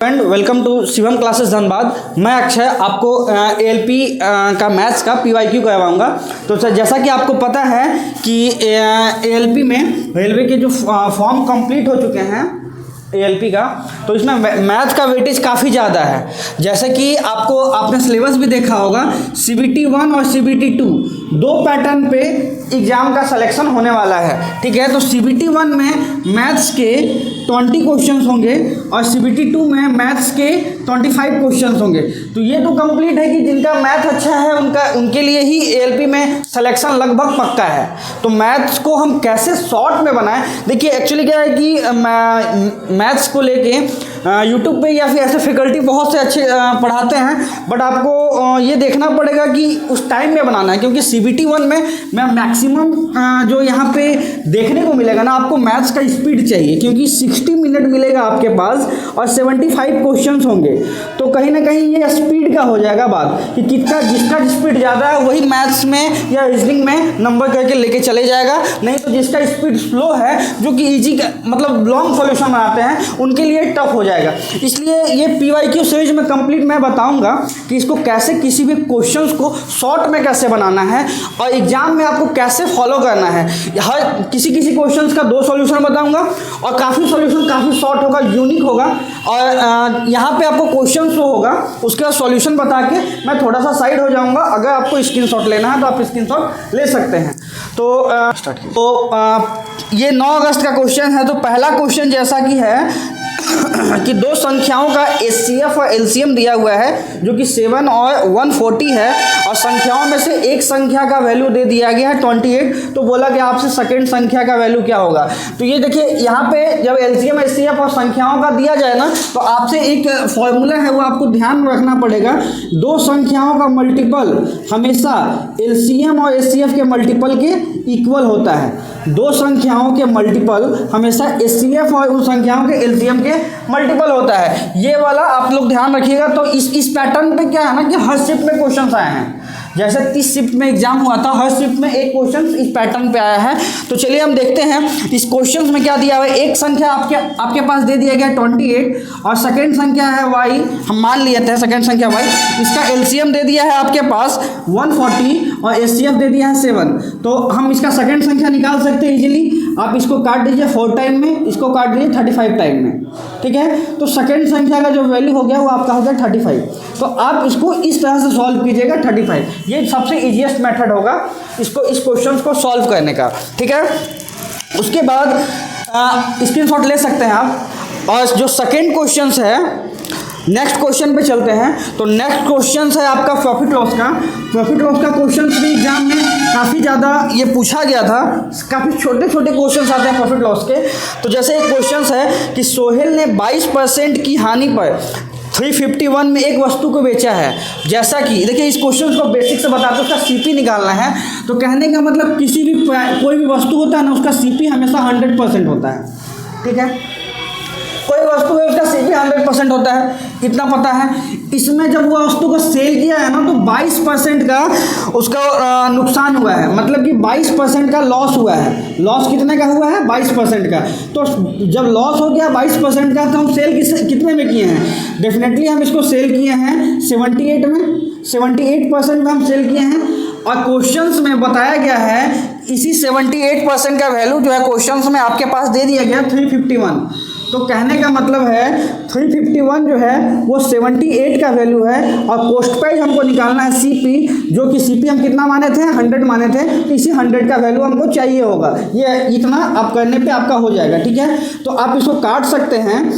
Friend welcome to Shivam classes Dhanbad. मैं अक्षय आपको ALP का मैथ्स का पीवाईक्यू करवाऊंगा। तो सर जैसा कि आपको पता है कि एएलपी में रेलवे के जो फॉर्म कंप्लीट हो चुके हैं एएलपी का, तो इसमें मैथ का वेटेज काफ़ी ज़्यादा है। जैसे कि आपने सिलेबस भी देखा होगा, CBT 1 और CBT 2 दो पैटर्न पे एग्ज़ाम का सिलेक्शन होने वाला है। ठीक है, तो CBT 1 में मैथ्स के 20 क्वेश्चंस होंगे और CBT 2 में मैथ्स के 25 क्वेश्चंस होंगे। तो ये तो कंप्लीट है कि जिनका मैथ अच्छा है उनके लिए ही एएलपी में सिलेक्शन लगभग पक्का है। तो मैथ्स को हम कैसे शॉर्ट में बनाएं, देखिए एक्चुअली क्या है कि मैथ्स को लेके यूट्यूब पे या फिर ऐसे फैकल्टी बहुत से अच्छे पढ़ाते हैं, बट आपको ये देखना पड़ेगा कि उस टाइम में बनाना है, क्योंकि CBT 1 में मैं मैक्सिमम जो यहाँ पे देखने को मिलेगा ना, आपको मैथ्स का स्पीड चाहिए, क्योंकि 60 मिनट मिलेगा आपके पास और 75 क्वेश्चंस होंगे। तो कहीं ना कहीं ये स्पीड का हो जाएगा बात कि जिसका स्पीड ज़्यादा है वही मैथ्स में या रीजनिंग में नंबर करके लेके चले जाएगा, नहीं तो जिसका स्पीड स्लो है, जो कि ईजी मतलब लॉन्ग सॉल्यूशन बनाते हैं, उनके लिए टफ हो जाएगा। इसलिए ये पीवाईक्यू सीरीज में कंप्लीट मैं बताऊंगा कि इसको कैसे किसी भी क्वेश्चंस को शॉर्ट में कैसे बनाना है और एग्जाम में आपको कैसे फॉलो करना है। हर किसी क्वेश्चंस का 2 सॉल्यूशन बताऊंगा और काफ़ी सॉल्यूशन काफ़ी शॉर्ट होगा, यूनिक होगा, और यहाँ पे आपको क्वेश्चन शो होगा, उसके बाद सॉल्यूशन बता के मैं थोड़ा सा साइड हो जाऊँगा। अगर आपको स्क्रीनशॉट लेना है तो आप स्क्रीनशॉट ले सकते हैं। ये 9 अगस्त का क्वेश्चन है। तो पहला क्वेश्चन जैसा कि है कि दो संख्याओं का HCF और LCM दिया हुआ है, जो कि 7 और 140 है, और संख्याओं में से एक संख्या का वैल्यू दे दिया गया है 28। तो बोला कि आपसे सेकंड संख्या का वैल्यू क्या होगा। तो ये देखिए यहाँ पे जब LCM HCF और संख्याओं का दिया जाए ना, तो आपसे एक फॉर्मूला है वो आपको ध्यान में रखना पड़ेगा। दो संख्याओं का मल्टीपल हमेशा LCM और HCF के मल्टीपल के इक्वल होता है। दो संख्याओं के मल्टीपल हमेशा HCF और उन संख्याओं के LCM के मल्टीपल होता है। ये वाला आप लोग ध्यान रखिएगा। तो इस पैटर्न पे क्या है ना कि हर शिफ्ट में क्वेश्चंस आए हैं। जैसे 30 शिफ्ट में एग्जाम हुआ था, हर शिफ्ट में एक क्वेश्चन इस पैटर्न पे आया है। तो चलिए हम देखते हैं इस क्वेश्चन में क्या दिया हुआ है। एक संख्या आपके पास दे दिया गया 28 और सेकंड संख्या है y, हम मान लिए थे सेकंड संख्या y। इसका LCM दे दिया है आपके पास 140 और HCF दे दिया है 7। तो हम इसका सेकंड संख्या निकाल सकते हैं इजीली। आप इसको काट दीजिए 4 टाइम में, इसको काट दीजिए 35 टाइम में। ठीक है, तो सेकंड संख्या का जो वैल्यू हो गया वो आपका हो गया 35। तो आप इसको इस तरह से सॉल्व कीजिएगा 35। ये सबसे इजीएस्ट मेथड होगा इस क्वेश्चन को सॉल्व करने का। ठीक है, उसके बाद स्क्रीनशॉट ले सकते हैं आप। और जो सेकंड क्वेश्चन है, नेक्स्ट क्वेश्चन पे चलते हैं। तो नेक्स्ट क्वेश्चन है आपका प्रॉफिट लॉस का। प्रॉफिट लॉस का क्वेश्चन भी एग्जाम में काफ़ी ज़्यादा ये पूछा गया था। काफ़ी छोटे क्वेश्चन आते हैं प्रॉफिट लॉस के। तो जैसे एक क्वेश्चन है कि सोहेल ने 22% की हानि पर 351 में एक वस्तु को बेचा है। जैसा कि देखिए इस क्वेश्चन को बेसिक से बताते हैं, उसका CP निकालना है। तो कहने का मतलब कोई भी वस्तु होता है ना, उसका CP हमेशा 100% होता है। ठीक है, कोई वस्तु है उसका CP 100% होता है, कितना पता है। इसमें जब वो वस्तु को सेल किया है ना, तो 22% का उसका नुकसान हुआ है, मतलब कि 22% का लॉस हुआ है। लॉस कितने का हुआ है? 22% का। तो जब लॉस हो गया 22% का, तो हम सेल कितने में किए हैं? डेफिनेटली हम इसको सेल किए हैं 78 में, 78% में हम सेल किए हैं। और क्वेश्चंस में बताया गया है इसी 78% का वैल्यू जो है क्वेश्चंस में आपके पास दे दिया गया 351। तो कहने का मतलब है 351 जो है वो 78 का वैल्यू है, और कॉस्ट प्राइस हमको निकालना है CP, जो कि CP हम कितना माने थे? 100 माने थे। तो इसी 100 का वैल्यू हमको चाहिए होगा। ये इतना आप करने पे आपका हो जाएगा। ठीक है, तो आप इसको काट सकते हैं,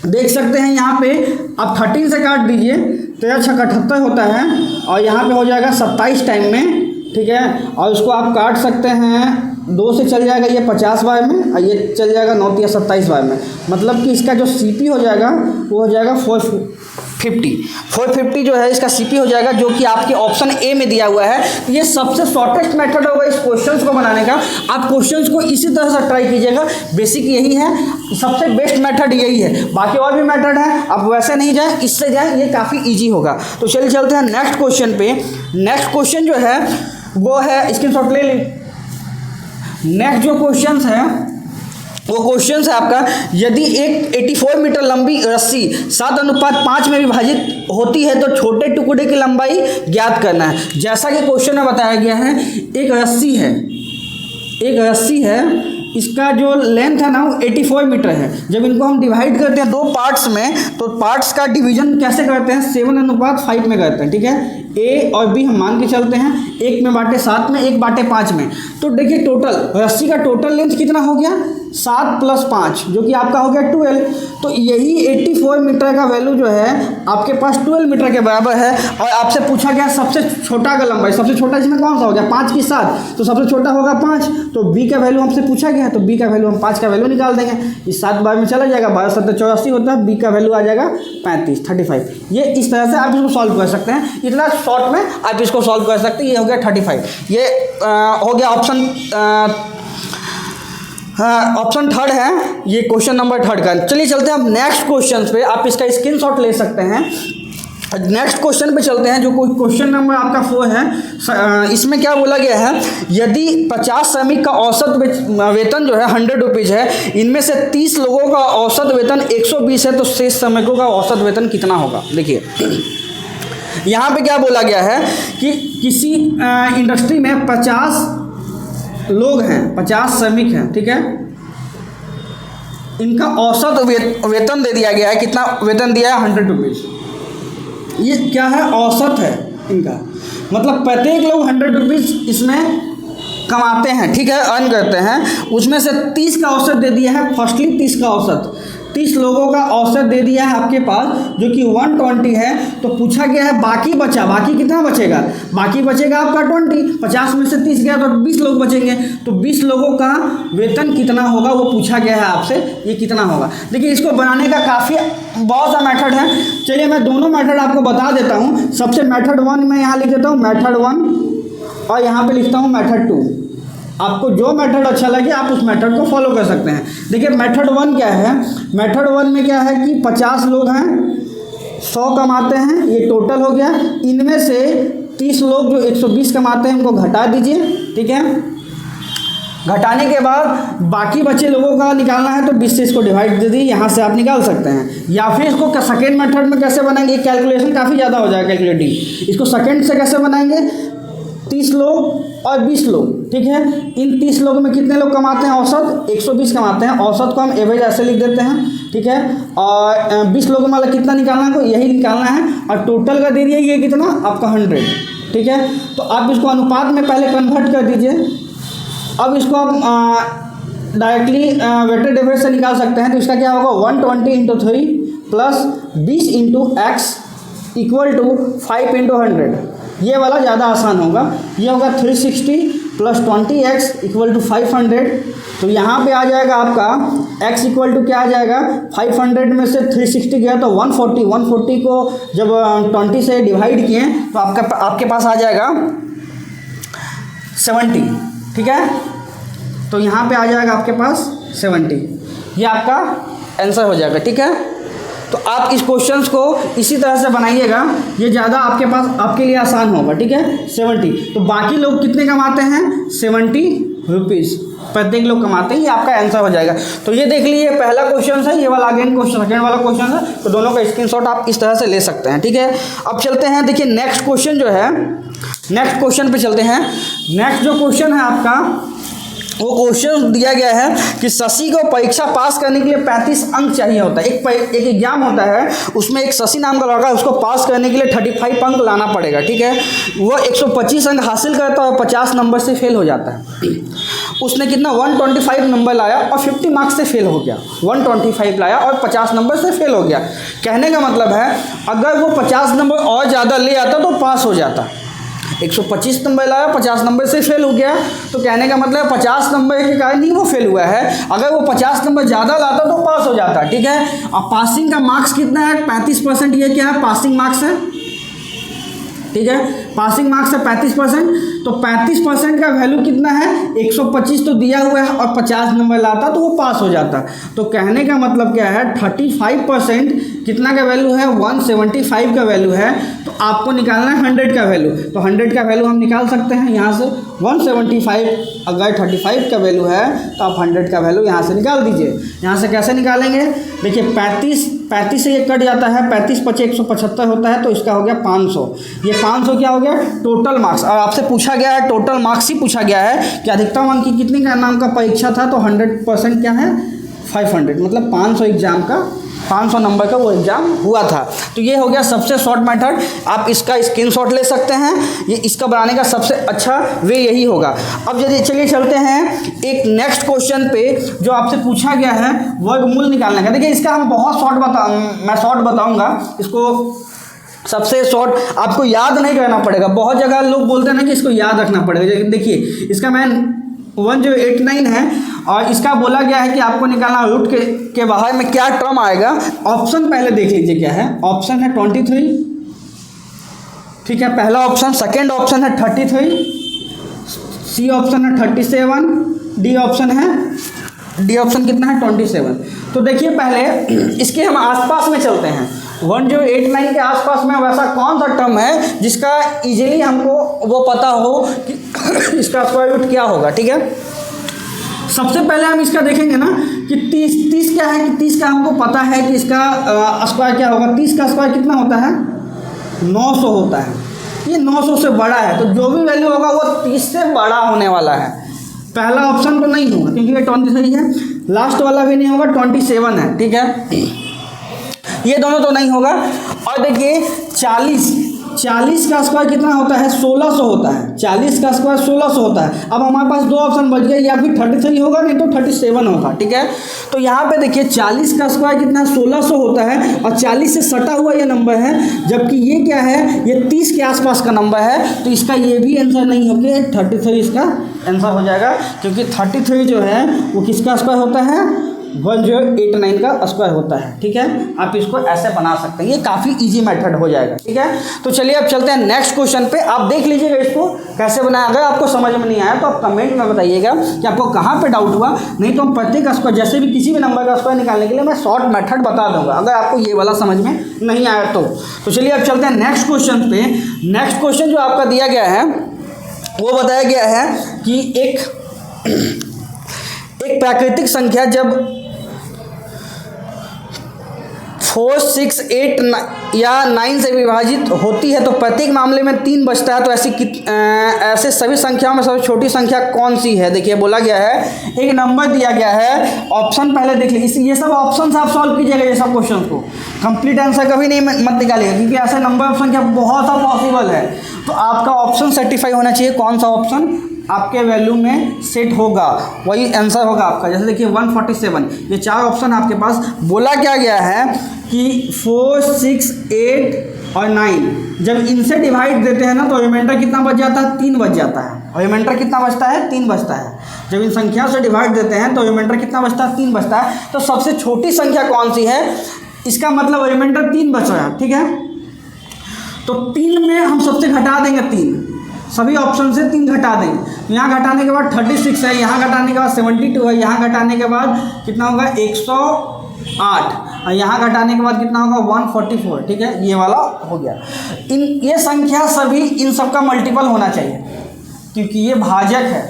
देख सकते हैं यहाँ पे आप 13 से काट दीजिए, 13 छक्का 78 होता है, और यहाँ पे हो जाएगा 27 टाइम में। ठीक है, और उसको आप काट सकते हैं 2 से चल जाएगा ये 50 बार में, और ये चल जाएगा 9 या 27 बार में। मतलब कि इसका जो CP हो जाएगा वो हो जाएगा 450 जो है इसका CP हो जाएगा, जो कि आपके ऑप्शन A में दिया हुआ है। ये सबसे शॉर्टेस्ट मेथड होगा इस क्वेश्चंस को बनाने का। आप क्वेश्चंस को इसी तरह से ट्राई कीजिएगा, बेसिक यही है, सबसे बेस्ट मेथड यही है। बाकी और भी मेथड है, आप वैसे नहीं जाएं, इससे जाएं, ये काफ़ी ईजी होगा। तो चलिए चलते हैं नेक्स्ट क्वेश्चन पे। नेक्स्ट क्वेश्चन जो है वो है, स्क्रीनशॉट ले ली। नेक्स्ट जो क्वेश्चन है वो क्वेश्चन है आपका, यदि एक 84 मीटर लंबी रस्सी 7:5 में विभाजित होती है तो छोटे टुकड़े की लंबाई ज्ञात करना है। जैसा कि क्वेश्चन में बताया गया है, एक रस्सी है, इसका जो लेंथ है ना वो 84 मीटर है। जब इनको हम डिवाइड करते हैं दो पार्ट्स में, तो पार्ट्स का डिवीजन कैसे करते हैं, 7:5 में करते हैं, ठीक है। ए और बी हम मान के चलते हैं, एक में बांटे 7 में, एक बांटे 5 में। तो देखिए टोटल रस्सी का टोटल लेंथ कितना हो गया, 7 + 5 जो कि आपका हो गया 12। तो यही 84 मीटर का वैल्यू जो है आपके पास 12 मीटर के बराबर है। और आपसे पूछा गया सबसे छोटा का लंबाई, सबसे छोटा इसमें कौन सा हो गया, 5 की 7, तो सबसे छोटा होगा 5। तो बी का वैल्यू हमसे पूछा गया है, तो बी का वैल्यू हम 5 का वैल्यू निकाल देंगे। इस 7 बार में चला जाएगा, 12 × 7 = 84 होता है। बी का वैल्यू आ जाएगा 35। ये इस तरह से आप इसको सॉल्व कर सकते हैं। इतना शॉर्ट में आप इसको सॉल्व कर सकते हैं। ये हो गया 35। ये हो गया ऑप्शन थर्ड है, ये क्वेश्चन नंबर 3 का। चलिए चलते हैं हम नेक्स्ट क्वेश्चन पे, आप इसका स्क्रीनशॉट ले सकते हैं। नेक्स्ट क्वेश्चन पे चलते हैं, जो क्वेश्चन नंबर आपका 4 है। इसमें क्या बोला गया है, यदि 50 श्रमिक का औसत वेतन जो है 100 रुपीज़ है, इनमें से 30 लोगों का औसत वेतन 120 है, तो शेष श्रमिकों का औसत वेतन कितना होगा। देखिए यहाँ पे क्या बोला गया है कि किसी इंडस्ट्री में 50 लोग हैं, 50 श्रमिक हैं, ठीक है। इनका औसत वेतन दे दिया गया है, कितना वेतन दिया है, 100 रुपीज़। ये क्या है, औसत है इनका, मतलब प्रत्येक लोग 100 रुपीज़ इसमें कमाते हैं, ठीक है, अर्न करते हैं। उसमें से 30 का औसत दे दिया है, फर्स्टली 30 का औसत, 30 लोगों का औसत दे दिया है आपके पास, जो कि 120 है। तो पूछा गया है बाकी कितना बचेगा, बाकी बचेगा आपका 20, 50 में से 30 गया तो 20 लोग बचेंगे। तो 20 लोगों का वेतन कितना होगा वो पूछा गया है आपसे, ये कितना होगा। देखिए इसको बनाने का काफ़ी बहुत सा मेथड है। चलिए मैं दोनों मेथड आपको बता देता हूँ। सबसे मेथड 1 मैं यहाँ लिख देता हूँ, मेथड 1, और यहाँ पे लिखता हूँ मेथड 2। आपको जो मेथड अच्छा लगे आप उस मेथड को फॉलो कर सकते हैं। देखिए मेथड 1 क्या है, मेथड 1 में क्या है कि 50 लोग हैं, 100 कमाते हैं, ये टोटल हो गया। इनमें से 30 लोग जो 120 कमाते हैं उनको घटा दीजिए, ठीक है। घटाने के बाद बाकी बचे लोगों का निकालना है, तो 20 से इसको डिवाइड दे दी, यहाँ से आप निकाल सकते हैं। या फिर इसको सेकेंड मेथड में कैसे बनाएंगे, कैलकुलेशन काफ़ी ज़्यादा हो जाएगा कैलकुलेटिंग। इसको सेकेंड से कैसे बनाएंगे, 30 लोग और 20 लोग, ठीक है। इन 30 लोगों में कितने लोग कमाते हैं, औसत 120 कमाते हैं। औसत को हम एवरेज ऐसे लिख देते हैं, ठीक है। और 20 लोगों में मतलब कितना निकालना है, यही निकालना है। और टोटल का दे दिया ये कितना आपका 100, ठीक है। तो आप इसको अनुपात में पहले कन्वर्ट कर दीजिए। अब इसको आप डायरेक्टली वेक्टर डिफरेंस से निकाल सकते हैं। तो इसका क्या होगा, 120 × 3 प्लस 20 × x = 5 × 100। ये वाला ज़्यादा आसान होगा। ये होगा 360 प्लस 20x = 500। तो यहाँ पे आ जाएगा आपका x = क्या आ जाएगा, 500 में से 360 गया तो 140। 140 को जब 20 से डिवाइड किए तो आपके पास आ जाएगा 70, ठीक है। तो यहाँ पे आ जाएगा आपके पास 70। ये आपका आंसर हो जाएगा, ठीक है। तो आप इस क्वेश्चंस को इसी तरह से बनाइएगा, ये ज़्यादा आपके लिए आसान होगा, ठीक है। 70, तो बाकी लोग कितने कमाते हैं, 70 रुपीज़ प्रत्येक लोग कमाते हैं। ये आपका आंसर हो जाएगा। तो ये देख लीजिए पहला क्वेश्चन है, ये वाला अगेन क्वेश्चन सेकेंड वाला क्वेश्चन है। तो दोनों का स्क्रीनशॉट आप इस तरह से ले सकते हैं, ठीक है। अब चलते हैं, देखिए नेक्स्ट क्वेश्चन जो है, नेक्स्ट क्वेश्चन पे चलते हैं। नेक्स्ट जो क्वेश्चन है आपका, वो क्वेश्चन दिया गया है कि शशि को परीक्षा पास करने के लिए 35 अंक चाहिए होता है। एक एग्जाम होता है, उसमें एक शशि नाम का लड़का है, उसको पास करने के लिए 35 अंक लाना पड़ेगा, ठीक है। वो 125 अंक हासिल करता है और 50 नंबर से फेल हो जाता है। उसने कितना 125 नंबर लाया और 50 मार्क्स से फेल हो गया। 125 लाया और 50 नंबर से फेल हो गया। कहने का मतलब है अगर वो 50 नंबर और ज़्यादा ले आता तो पास हो जाता। 125 नंबर लाया, 50 नंबर से फेल हो गया, तो कहने का मतलब 50 नंबर के कारण ही वो फेल हुआ है। अगर वो 50 नंबर ज़्यादा लाता तो पास हो जाता, ठीक है। अब पासिंग का मार्क्स कितना है, 35%। ये क्या है, पासिंग मार्क्स है, ठीक है। पासिंग मार्क्स है 35%। तो 35% का वैल्यू कितना है, 125 तो दिया हुआ है, और 50 नंबर लाता तो वो पास हो जाता। तो कहने का मतलब क्या है, 35% कितना का वैल्यू है, 175 का वैल्यू है। तो आपको निकालना है 100 का वैल्यू, तो 100 का वैल्यू हम निकाल सकते हैं यहाँ से 175। अगर 35 का वैल्यू है तो आप 100 का वैल्यू यहाँ से निकाल दीजिए। यहाँ से कैसे निकालेंगे, देखिए 35 से ये कट जाता है, 35 × 5 = 175 होता है, तो इसका हो गया 500। ये 500 क्या हो गया, टोटल मार्क्स। और आपसे पूछा गया है, टोटल मार्क्स ही पूछा गया है कि अधिकतम अंक की कितनी का नाम का परीक्षा था, तो 100% क्या है 500, मतलब 500 एग्जाम का 500 नंबर का वो एग्ज़ाम हुआ था। तो ये हो गया सबसे शॉर्ट मेथड, आप इसका स्क्रीनशॉट ले सकते हैं। ये इसका बनाने का सबसे अच्छा वे यही होगा। अब यदि चलिए चलते हैं एक नेक्स्ट क्वेश्चन पे जो आपसे पूछा गया है वर्गमूल निकालने का। देखिए इसका हम बहुत मैं शॉर्ट बताऊंगा इसको, सबसे शॉर्ट आपको याद नहीं करना पड़ेगा। बहुत जगह लोग बोलते हैं ना कि इसको याद रखना पड़ेगा। देखिए इसका मैं 1089 है और इसका बोला गया है कि आपको निकालना रूट के बाहर में क्या टर्म आएगा। ऑप्शन पहले देख लीजिए क्या है। ऑप्शन है 23, ठीक है, पहला ऑप्शन। सेकंड ऑप्शन है 33, सी ऑप्शन है 37, डी ऑप्शन कितना है 27। तो देखिए पहले इसके हम आसपास में चलते हैं। 1089 के आसपास में वैसा कौन सा टर्म है जिसका इजीली हमको वो पता हो कि इसका स्क्वायर रूट क्या होगा, ठीक है। सबसे पहले हम इसका देखेंगे ना कि 30 क्या है, कि 30 का हमको पता है कि इसका स्क्वायर क्या होगा। 30 का स्क्वायर कितना होता है 900 होता है। ये 900 से बड़ा है, तो जो भी वैल्यू होगा वो 30 से बड़ा होने वाला है। पहला ऑप्शन तो नहीं होगा क्योंकि ये 23 है, लास्ट वाला भी नहीं होगा, 27 है, ठीक है, ये दोनों तो नहीं होगा। और देखिए 40 का स्क्वायर कितना होता है 1600 होता है। 40 का स्क्वायर 1600 होता है। अब हमारे पास दो ऑप्शन बच गए, या फिर 33 होगा नहीं तो 37 होगा, ठीक है। तो यहाँ पे देखिए 40 का स्क्वायर कितना 1600 होता है और 40 से सटा हुआ ये नंबर है, जबकि ये क्या है, ये 30 के आसपास का नंबर है। तो इसका ये भी आंसर नहीं होगा, 33 इसका आंसर हो जाएगा, क्योंकि 33 जो है वो किसका स्क्वायर होता है 1089 का स्क्वायर होता है, ठीक है। आप इसको ऐसे बना सकते हैं, ये काफ़ी इजी मेथड हो जाएगा, ठीक है। तो चलिए अब चलते हैं नेक्स्ट क्वेश्चन पे। आप देख लीजिएगा इसको कैसे बनाया। अगर आपको समझ में नहीं आया तो आप कमेंट में बताइएगा कि आपको कहाँ पे डाउट हुआ। नहीं तो हम प्रत्येक स्क्वायर जैसे भी किसी भी नंबर का स्क्वायर निकालने के लिए मैं शॉर्ट मेथड बता दूंगा, अगर आपको ये वाला समझ में नहीं आया तो चलिए अब चलते हैं नेक्स्ट क्वेश्चन पे। नेक्स्ट क्वेश्चन जो आपका दिया गया है वो बताया गया है कि एक प्राकृतिक संख्या जब 4, 6, 8 या 9 से विभाजित होती है तो प्रत्येक मामले में 3 बचता है। तो ऐसे सभी संख्याओं में सबसे छोटी संख्या कौन सी है। देखिए बोला गया है, एक नंबर दिया गया है, ऑप्शन पहले देख लीजिए। ये सब ऑप्शन से आप सॉल्व कीजिएगा, ये सब क्वेश्चन को कंप्लीट आंसर कभी नहीं मत निकालिएगा, क्योंकि ऐसे नंबर ऑफ संख्या बहुत सा पॉसिबल है। तो आपका ऑप्शन सर्टिफाई होना चाहिए, कौन सा ऑप्शन आपके वैल्यू में सेट होगा वही आंसर होगा आपका। जैसे देखिए 147, ये 4 ऑप्शन आपके पास। बोला क्या गया है कि 4, 6, 8 और 9 जब इनसे डिवाइड देते हैं ना तो रिमाइंडर कितना बच जाता है 3 बच जाता है। और रिमाइंडर कितना बचता है 3 बचता है। जब इन संख्या से डिवाइड देते हैं तो रिमाइंडर कितना बचता है 3 बचता है। तो सबसे छोटी संख्या कौन सी है, इसका मतलब रिमाइंडर 3 बच रहा है, ठीक है। तो 3 में हम सबसे घटा देंगे 3, सभी ऑप्शन से 3 घटा देंगे। यहाँ घटाने के बाद 36 है, यहाँ घटाने के बाद 72 है, यहाँ घटाने के बाद कितना होगा 108 और यहाँ घटाने के बाद कितना होगा 144, ठीक है। ये वाला हो गया। ये संख्या सभी इन सब का मल्टीपल होना चाहिए, क्योंकि ये भाजक है,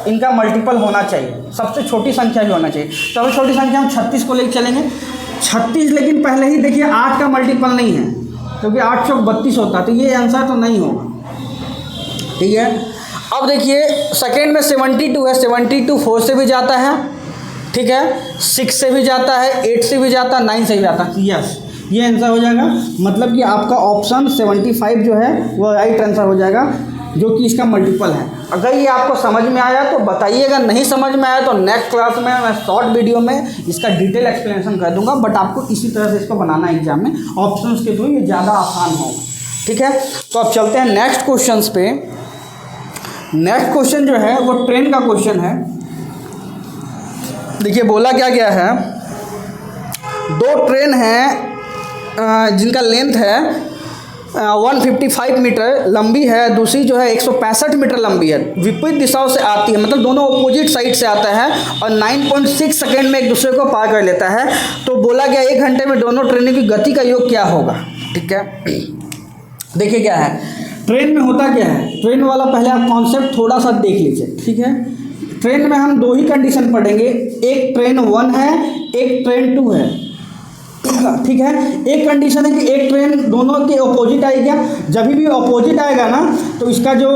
इनका मल्टीपल होना चाहिए। सबसे छोटी संख्या भी होना चाहिए। सबसे छोटी संख्या हम 36 को लेकर चलेंगे। 36 लेकिन पहले ही देखिए 8 का मल्टीपल नहीं है, क्योंकि 8 चौक 32 होता है, तो ये आंसर तो नहीं होगा, ठीक है। अब देखिए सेकेंड में 72 है, 72 4 से भी जाता है, ठीक है, 6 से भी जाता है, 8 से भी जाता है, 9 से भी जाता है। यस, ये आंसर हो जाएगा। मतलब कि आपका ऑप्शन 75 जो है वो राइट आंसर हो जाएगा, जो कि इसका मल्टीपल है। अगर ये आपको समझ में आया तो बताइएगा, नहीं समझ में आया तो नेक्स्ट क्लास में मैं शॉर्ट वीडियो में इसका डिटेल एक्सप्लेनेशन कर दूंगा। बट आपको इसी तरह से इसको बनाना है एग्जाम में, ऑप्शंस के थ्रू, ये ज़्यादा आसान होगा, ठीक है। तो अब चलते हैं नेक्स्ट क्वेश्चन पे। नेक्स्ट क्वेश्चन जो है वो ट्रेन का क्वेश्चन है। देखिए बोला क्या गया है, 2 ट्रेन हैं जिनका लेंथ है 155 मीटर लंबी है, दूसरी जो है 165 मीटर लंबी है, विपरीत दिशाओं से आती है, मतलब दोनों अपोजिट साइड से आता है और 9.6 सेकेंड में एक दूसरे को पार कर लेता है। तो बोला गया 1 घंटे में दोनों ट्रेनों की गति का योग क्या होगा, ठीक है। देखिए क्या है, ट्रेन में होता क्या है, ट्रेन वाला पहले आप कॉन्सेप्ट थोड़ा सा देख लीजिए, ठीक है। ट्रेन में हम दो ही कंडीशन पढ़ेंगे, एक ट्रेन 1 है, एक ट्रेन 2 है, ठीक है। एक कंडीशन है कि एक ट्रेन दोनों के अपोजिट आएगी, जब भी अपोजिट आएगा ना तो इसका जो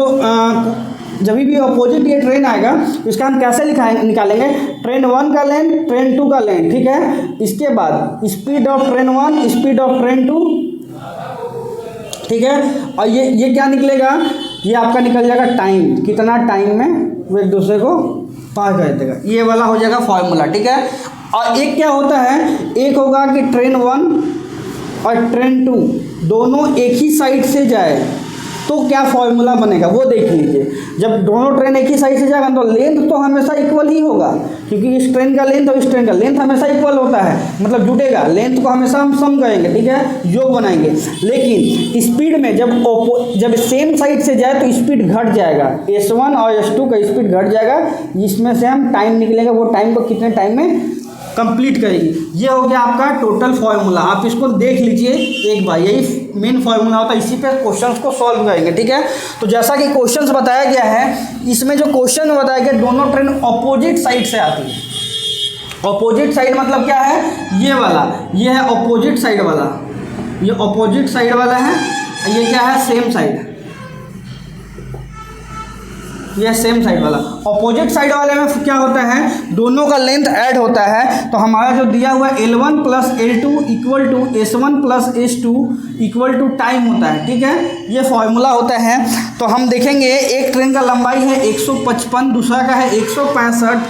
जब भी अपोजिट ये ट्रेन आएगा तो इसका हम कैसे निकालेंगे, ट्रेन 1 का लेंथ, ट्रेन 2 का लेंथ, ठीक है। इसके बाद speed of train 1, speed of train 2, ठीक है। और ये क्या निकलेगा, ये आपका निकल जाएगा टाइम, कितना टाइम में वो एक दूसरे को पार कर देगा, ये वाला हो जाएगा फॉर्मूला, ठीक है। और एक क्या होता है, एक होगा कि ट्रेन 1 और ट्रेन 2 दोनों एक ही साइड से जाए तो क्या फॉर्मूला बनेगा वो देख लीजिए। जब दोनों ट्रेन एक ही साइड से जाएगा तो लेंथ तो हमेशा इक्वल ही होगा, क्योंकि इस ट्रेन का लेंथ और इस ट्रेन का लेंथ हमेशा इक्वल होता है, मतलब जुटेगा, लेंथ को हमेशा हम सम करेंगे, ठीक है, योग बनाएंगे। लेकिन स्पीड में जब सेम साइड से जाए तो स्पीड घट जाएगा, S1 और S2 का स्पीड घट जाएगा, इसमें से हम टाइम निकलेगा, वो टाइम को कितने टाइम में कंप्लीट करेगी। ये हो गया आपका टोटल फॉर्मूला, आप इसको देख लीजिए एक बार, यही मेन फॉर्मूला होता है, इसी पे क्वेश्चंस को सॉल्व करेंगे, ठीक है। तो जैसा कि क्वेश्चंस बताया गया है, इसमें जो क्वेश्चन बताया गया दोनों ट्रेन अपोजिट साइड से आती है। अपोजिट साइड मतलब क्या है, ये वाला, ये है अपोजिट साइड वाला, ये अपोजिट साइड वाला है, ये क्या है, सेम साइड, यह सेम साइड वाला। अपोजिट साइड वाले में क्या होता है, दोनों का लेंथ ऐड होता है, तो हमारा जो दिया हुआ L1 plus L2 equal to S1 plus S2 equal to time होता है, ठीक है, ये फॉर्मूला होता है। तो हम देखेंगे एक ट्रेन का लंबाई है 155, दूसरा का है 165,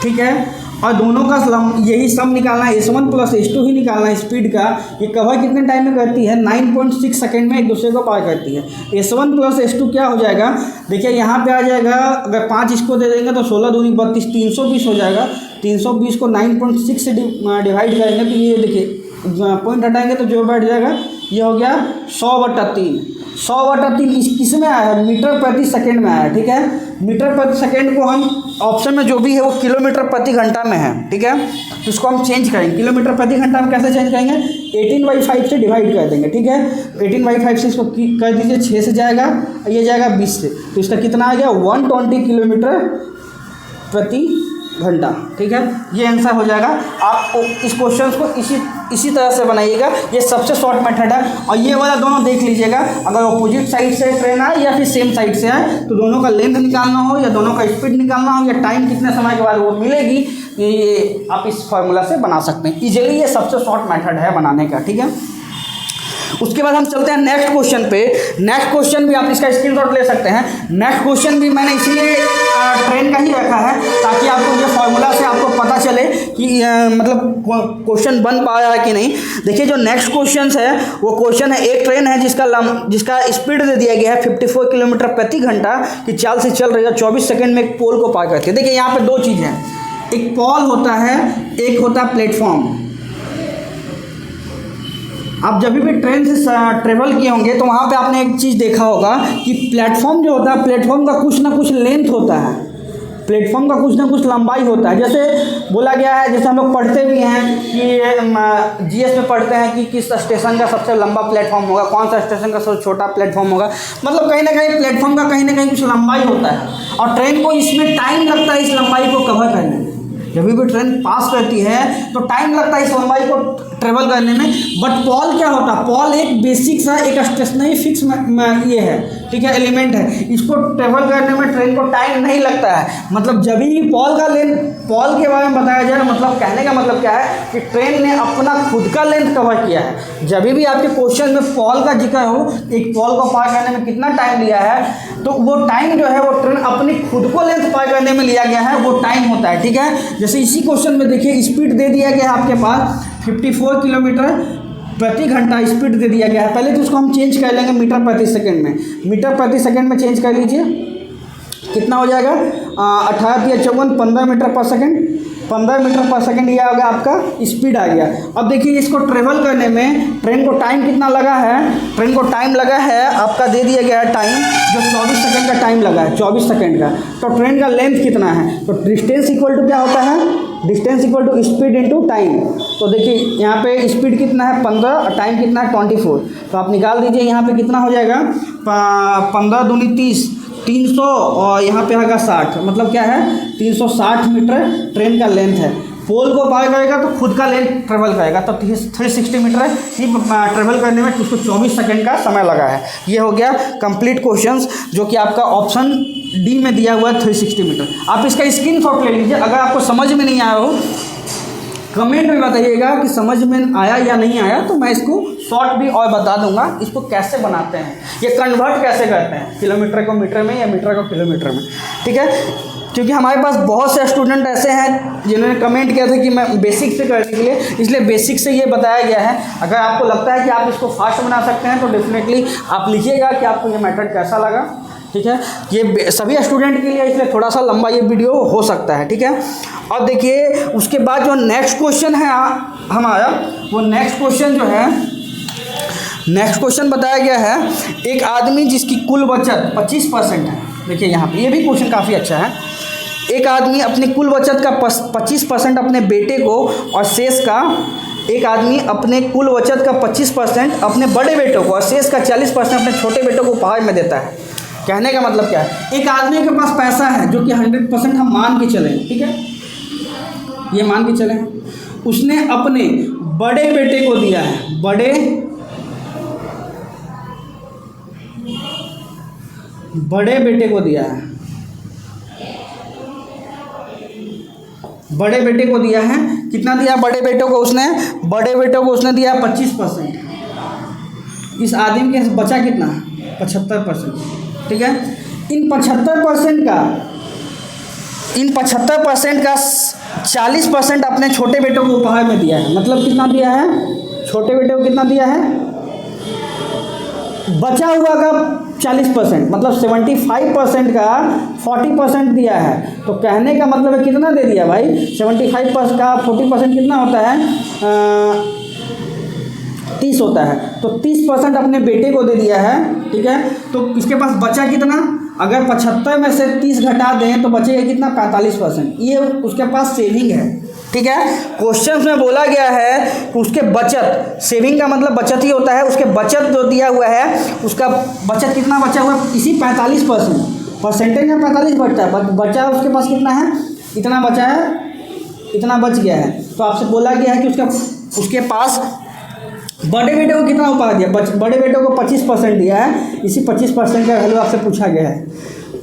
ठीक है, और दोनों का यही सम निकालना है, S1 प्लस S2 ही निकालना है स्पीड का। ये कवर कितने टाइम में करती है, 9.6 सेकेंड में एक दूसरे को पार करती है। S1 प्लस S2 क्या हो जाएगा, देखिए यहाँ पे आ जाएगा, अगर 5 इसको दे देंगे तो 16 दूनी 32, 320 हो जाएगा। 320 को 9.6 से डिवाइड करेंगे तो ये देखिए पॉइंट हटाएंगे तो जो बैठ जाएगा, ये हो गया 100/3। 100/3 किस में आया है, मीटर प्रति सेकेंड में आया है, ठीक है। मीटर प्रति सेकेंड को हम ऑप्शन में जो भी है वो किलोमीटर प्रति घंटा में है, ठीक है, तो इसको हम चेंज करेंगे, किलोमीटर प्रति घंटा में कैसे चेंज करेंगे, 18/5 से डिवाइड कर देंगे, ठीक है। 18/5 से इसको कर दीजिए, 6 से जाएगा, ये जाएगा 20 से, तो इसका कितना आ गया 120 किलोमीटर प्रति घंटा, ठीक है। ये आंसर हो जाएगा। आप इस क्वेश्चन को इसी तरह से बनाइएगा, ये सबसे शॉर्ट मेथड है। और ये वाला दोनों देख लीजिएगा, अगर अपोजिट साइड से ट्रेन आए या फिर सेम साइड से आए तो दोनों का लेंथ निकालना हो या दोनों का स्पीड निकालना हो या टाइम कितने समय के बाद वो मिलेगी, ये आप इस फॉर्मूला से बना सकते हैं इजीली। ये सबसे शॉर्ट मेथड है बनाने का, ठीक है। उसके बाद हम चलते हैं नेक्स्ट क्वेश्चन पे। नेक्स्ट क्वेश्चन भी आप इसका स्क्रीनशॉट ले सकते हैं। नेक्स्ट क्वेश्चन भी मैंने इसलिए ट्रेन का ही रखा है ताकि आपको ये फॉर्मूला से आपको पता चले कि मतलब क्वेश्चन बन पाया है कि नहीं। देखिए जो नेक्स्ट क्वेश्चन है वो क्वेश्चन है, एक ट्रेन है जिसका स्पीड दे दिया गया है 54 किलोमीटर प्रति घंटा की चाल से चल रही है, 24 सेकेंड में एक पोल को पार करती है। देखिए यहाँ पे दो चीज़ हैं, एक पोल होता है, एक होता है प्लेटफॉर्म। आप जब भी ट्रेन से ट्रेवल किए होंगे तो वहाँ पे आपने एक चीज़ देखा होगा कि प्लेटफॉर्म जो होता है, प्लेटफॉर्म का कुछ ना कुछ लेंथ होता है, प्लेटफॉर्म का कुछ ना कुछ लंबाई होता है। जैसे बोला गया है, जैसे हम लोग पढ़ते भी हैं कि जीएस में पढ़ते हैं कि किस स्टेशन का सबसे लंबा प्लेटफॉर्म होगा, कौन सा स्टेशन का सबसे छोटा प्लेटफॉर्म होगा। मतलब कहीं ना कहीं प्लेटफॉर्म का कहीं ना कहीं कुछ लंबाई होता है और ट्रेन को इसमें टाइम लगता है इस लंबाई को कवर करने में। जब भी ट्रेन पास करती है तो टाइम लगता है इस लंबाई को ट्रेवल करने में। बट पॉल क्या होता है, पॉल एक बेसिक सा एक स्टेशनरी फिक्स ये है, ठीक है, एलिमेंट है। इसको ट्रेवल करने में ट्रेन को टाइम नहीं लगता है। मतलब जब भी पॉल का लेंथ, पॉल के बारे में बताया जाए, मतलब कहने का मतलब क्या है कि ट्रेन ने अपना खुद का लेंथ कवर किया है। जब भी आपके क्वेश्चन में पॉल का जिक्र हो, एक पॉल को पार करने में कितना टाइम लिया है, तो वो टाइम जो है वो ट्रेन अपनी खुद को लेंथ पार करने में लिया गया है, वो टाइम होता है, ठीक है। जैसे इसी क्वेश्चन में देखिए स्पीड दे दिया गया है आपके पास 54 किलोमीटर प्रति घंटा स्पीड दे दिया गया है। पहले तो उसको हम चेंज कर लेंगे मीटर प्रति सेकंड में। मीटर प्रति सेकंड में चेंज कर लीजिए, कितना हो जाएगा 18 या 54 15 मीटर पर सेकंड। 15 मीटर पर सेकंड ये आ गया आपका स्पीड आ गया। अब देखिए इसको ट्रेवल करने में ट्रेन को टाइम कितना लगा है, ट्रेन को टाइम लगा है आपका दे दिया गया है टाइम जो 24 सेकंड का टाइम लगा है, 24 सेकंड का। तो ट्रेन का लेंथ कितना है, तो डिस्टेंस इक्वल टू क्या होता है distance equal to speed into time. तो देखिए यहाँ पे स्पीड कितना है 15 और टाइम कितना है 24। तो आप निकाल दीजिए यहाँ पे कितना हो जाएगा 15 दूनी 30, 300 और यहाँ पे आएगा 60, मतलब क्या है 360 मीटर ट्रेन का लेंथ है। पोल को पार करेगा तो खुद का लेंथ ट्रेवल करेगा, तो 360 मीटर ही ट्रेवल करने में उसको 24 सेकंड का समय लगा है। ये हो गया कंप्लीट क्वेश्चंस जो कि आपका ऑप्शन डी में दिया हुआ है 360 मीटर। आप इसका स्क्रीनशॉट ले लीजिए। अगर आपको समझ में नहीं आया हो कमेंट में बताइएगा कि समझ में आया या नहीं आया, तो मैं इसको शॉर्ट भी और बता दूंगा इसको कैसे बनाते हैं, ये कन्वर्ट कैसे करते हैं किलोमीटर को मीटर में या मीटर को किलोमीटर में। ठीक है, क्योंकि हमारे पास बहुत से स्टूडेंट ऐसे हैं जिन्होंने कमेंट किया था कि मैं बेसिक से करने के लिए, इसलिए बेसिक से ये बताया गया है। अगर आपको लगता है कि आप इसको फास्ट बना सकते हैं तो डेफिनेटली आप लिखिएगा कि आपको ये मेथड कैसा लगा। ठीक है, ये सभी स्टूडेंट के लिए, इसलिए थोड़ा सा लंबा ये वीडियो हो सकता है। ठीक है, और देखिए उसके बाद जो नेक्स्ट क्वेश्चन है हमारा, वो नेक्स्ट क्वेश्चन जो है, नेक्स्ट क्वेश्चन बताया गया है एक आदमी जिसकी कुल बचत 25% है। देखिए यहाँ पे ये भी क्वेश्चन काफ़ी अच्छा है। एक आदमी अपनी कुल बचत का 25% अपने बेटे को और शेष का, एक आदमी अपने कुल बचत का 25% अपने बड़े बेटों को और शेष का 40% अपने छोटे बेटों को उपहार में देता है। कहने का मतलब क्या है, एक आदमी के पास पैसा है जो कि 100% हम मान के चलें, ठीक है, ये मान के चलें, उसने अपने बड़े बेटे को दिया है, बड़े बेटे को दिया है, बड़े बेटे को दिया है, कितना दिया बड़े बेटों को, उसने बड़े बेटों को उसने दिया 25%। इस आदमी के बचा कितना 75%। ठीक है, इन 75% का 40% अपने छोटे बेटों को उपहार में दिया है। मतलब कितना दिया है, छोटे बेटे को कितना दिया है, बचा हुआ का 40%, मतलब 75% का 40% दिया है। तो कहने का मतलब है कितना दे दिया भाई, 75% का 40% कितना होता है 30 होता है। तो 30% अपने बेटे को दे दिया है। ठीक है, तो इसके पास बचा कितना, अगर 75 में से 30 घटा दें तो बचेगा कितना 45%। ये उसके पास सेविंग है। ठीक है, क्वेश्चन में बोला गया है कि उसके बचत, सेविंग का मतलब बचत ही होता है, उसके बचत जो दिया हुआ है उसका बचत कितना बचा हुआ है, इसी 45%, परसेंटेज में 45 बचता है, बचा उसके पास कितना है, इतना बचा है, इतना बच गया है। तो आपसे बोला गया है कि उसके पास बड़े बेटे को कितना उपहार दिया, बड़े बेटे को 25% दिया है, इसी 25% का वैल्यू आपसे पूछा गया है।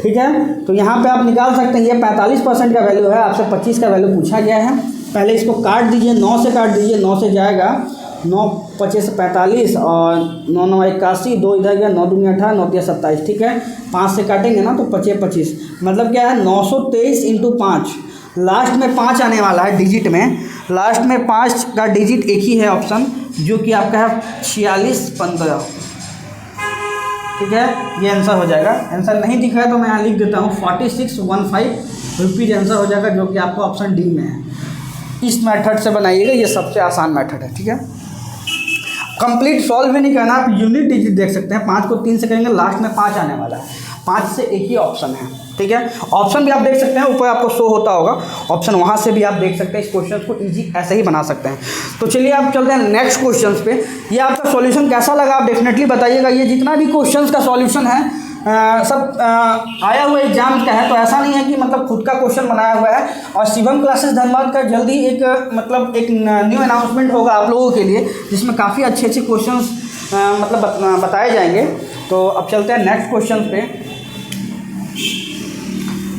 ठीक है, तो यहाँ पे आप निकाल सकते हैं, ये 45% का वैल्यू है, आपसे 25 का वैल्यू पूछा गया है। पहले इसको काट दीजिए, 9 से काट दीजिए, 9 से जाएगा 9 25 45 और 9 9 81, 2 इधर गया, 9 दूनी 18, 9 3 27। ठीक है, 5 से काटेंगे ना तो 25 25, मतलब क्या है 923 इंटू 5, लास्ट में 5 आने वाला है डिजिट में, लास्ट में 5 का डिजिट एक ही है ऑप्शन, जो कि आपका है 4615। ठीक है, ये आंसर हो जाएगा। आंसर नहीं दिख रहा है तो मैं यहाँ लिख देता हूँ 4615 रुपीज़ आंसर हो जाएगा, जो कि आपको ऑप्शन डी में है। इस मेथड से बनाइएगा, ये सबसे आसान मेथड है। ठीक है, कंप्लीट सॉल्व भी नहीं करना, आप यूनिट डिजिट देख सकते हैं, 5 को 3 से करेंगे, लास्ट में 5 आने वाला है, 5 से एक ही ऑप्शन है। ठीक है, ऑप्शन भी आप देख सकते हैं, ऊपर आपको शो होता होगा ऑप्शन, वहाँ से भी आप देख सकते हैं। इस क्वेश्चन को इजी ऐसे ही बना सकते हैं। तो चलिए आप चलते हैं नेक्स्ट क्वेश्चन पे। ये आपका सॉल्यूशन कैसा लगा आप डेफिनेटली बताइएगा। ये जितना भी क्वेश्चन का सॉल्यूशन है सब आया हुआ एग्जाम का है, तो ऐसा नहीं है कि मतलब खुद का क्वेश्चन बनाया हुआ है। और शिवम क्लासेस धनबाद का जल्दी एक मतलब एक न्यू अनाउंसमेंट होगा आप लोगों के लिए, जिसमें काफ़ी अच्छे अच्छे क्वेश्चंस मतलब बताए जाएंगे। तो अब चलते हैं नेक्स्ट क्वेश्चन पे।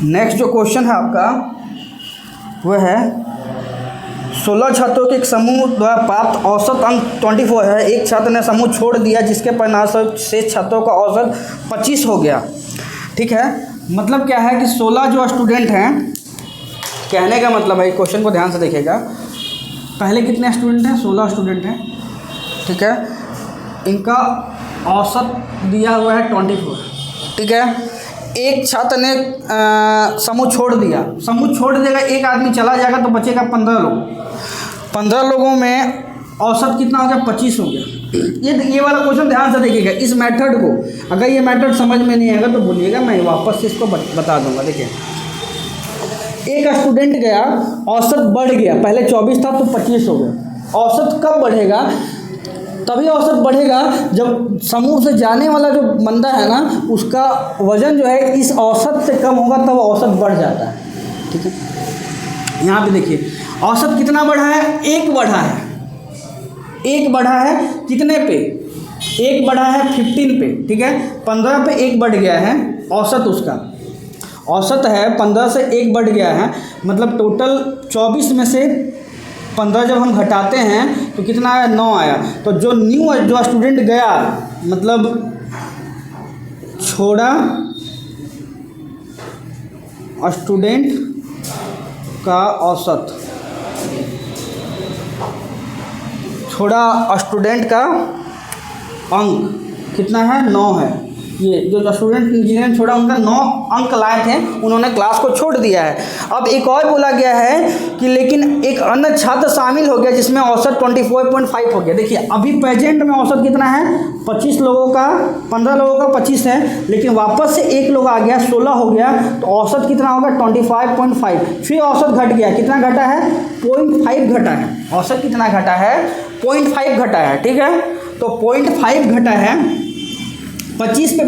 नेक्स्ट जो क्वेश्चन है आपका वह है 16 छात्रों के एक समूह द्वारा प्राप्त औसत अंक 24 है। एक छात्र ने समूह छोड़ दिया जिसके परिणामस्वरूप शेष छात्रों का औसत 25 हो गया। ठीक है, मतलब क्या है कि 16 जो स्टूडेंट हैं, कहने का मतलब है, क्वेश्चन को ध्यान से देखिएगा, पहले कितने स्टूडेंट हैं, 16 स्टूडेंट हैं। ठीक है, इनका औसत दिया हुआ है 24। ठीक है, एक छात्र ने समूह छोड़ दिया, समूह छोड़ देगा, एक आदमी चला जाएगा तो बचेगा 15 लोग, 15 लोगों में औसत कितना हो गया 25 हो गया। ये वाला क्वेश्चन ध्यान से देखिएगा। इस मेथड को अगर ये मेथड समझ में नहीं आएगा तो बोलिएगा, मैं वापस से इसको बता दूंगा। देखिए एक स्टूडेंट गया, औसत बढ़ गया, पहले 24 था तो 25 हो गया। औसत कब बढ़ेगा? तभी औसत बढ़ेगा जब समूह से जाने वाला जो बंदा है ना, उसका वजन जो है इस औसत से कम होगा, तब औसत बढ़ जाता है। ठीक है, यहाँ पे देखिए औसत कितना बढ़ा है? 1 बढ़ा है। 1 बढ़ा है कितने पे? 1 बढ़ा है 15 पे। ठीक है, 15 पे 1 बढ़ गया है औसत, उसका औसत है 15 से 1 बढ़ गया है, मतलब टोटल 24 में से 15 जब हम घटाते हैं तो कितना आया? 9 आया। तो जो जो स्टूडेंट गया, मतलब छोड़ा स्टूडेंट का औसत, छोड़ा स्टूडेंट का अंक कितना है? 9 है। ये जो स्टूडेंट जिन्हें छोड़ा उनका 9 अंक लाए थे, उन्होंने क्लास को छोड़ दिया है। अब एक और बोला गया है कि लेकिन एक अन्य छात्र शामिल हो गया जिसमें औसत 24.5 हो गया। देखिए अभी प्रेजेंट में औसत कितना है? 25 लोगों का, 15 लोगों का 25 है, लेकिन वापस से 1 लोग आ गया, 16 हो गया, तो औसत कितना होगा? 25.5। फिर औसत घट गया, कितना घटा है? 0.5 घटा है। औसत कितना घटा है? 0.5 घटा है। ठीक है, तो 0.5 घटा है, 25 पे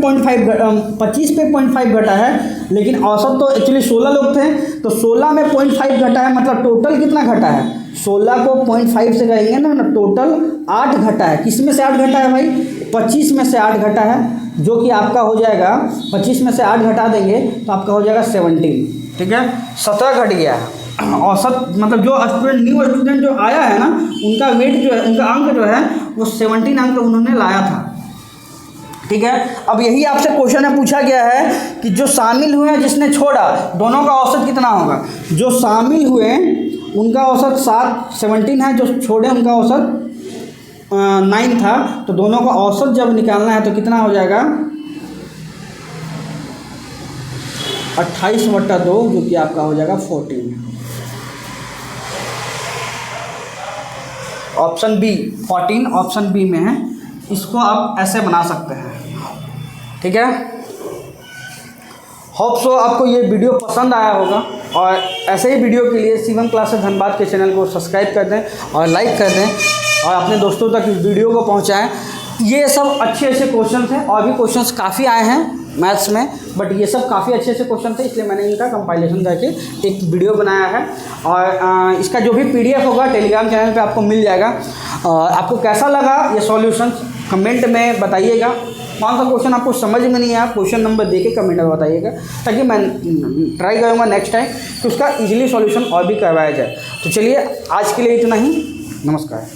0.5 घटा है, लेकिन औसत तो एक्चुअली 16 लोग थे, तो 16 में 0.5 घटा है, मतलब टोटल कितना घटा है? 16 को 0.5 से कहेंगे ना, टोटल 8 घटा है। किस में से 8 घटा है भाई? 25 में से 8 घटा है, जो कि आपका हो जाएगा, 25 में से 8 घटा देंगे तो आपका हो जाएगा 17। ठीक है, 17 घट गया है औसत, मतलब जो स्टूडेंट न्यू स्टूडेंट जो आया है ना, उनका वेट जो है, उनका अंक जो है वो 17 अंक उन्होंने लाया था। ठीक है, अब यही आपसे क्वेश्चन में पूछा गया है कि जो शामिल हुए हैं जिसने छोड़ा, दोनों का औसत कितना होगा? जो शामिल हुए उनका औसत 17 है, जो छोड़े उनका औसत 9 था, तो दोनों का औसत जब निकालना है तो कितना हो जाएगा? 28/2, जो कि आपका हो जाएगा 14। ऑप्शन बी 14 ऑप्शन बी में है। इसको आप ऐसे बना सकते हैं। ठीक है, होप सो आपको ये वीडियो पसंद आया होगा, और ऐसे ही वीडियो के लिए शिवम क्लासेस धनबाद के चैनल को सब्सक्राइब कर दें और लाइक कर दें, और अपने दोस्तों तक इस वीडियो को पहुंचाएं। ये सब अच्छे क्वेश्चंस हैं, और भी क्वेश्चंस काफ़ी आए हैं मैथ्स में, बट ये सब काफ़ी अच्छे क्वेश्चन थे, इसलिए मैंने इनका कंपाइलेशन करके एक वीडियो बनाया है। और इसका जो भी PDF होगा टेलीग्राम चैनल पे आपको मिल जाएगा। आपको कैसा लगा ये सॉल्यूशन कमेंट में बताइएगा। कौन सा क्वेश्चन आपको समझ में नहीं आया, क्वेश्चन नंबर दे के कमेंट में बताइएगा, ताकि मैं ट्राई करूँगा नेक्स्ट टाइम कि उसका इजीली सॉल्यूशन और भी करवाया जाए। तो चलिए आज के लिए इतना ही, नमस्कार।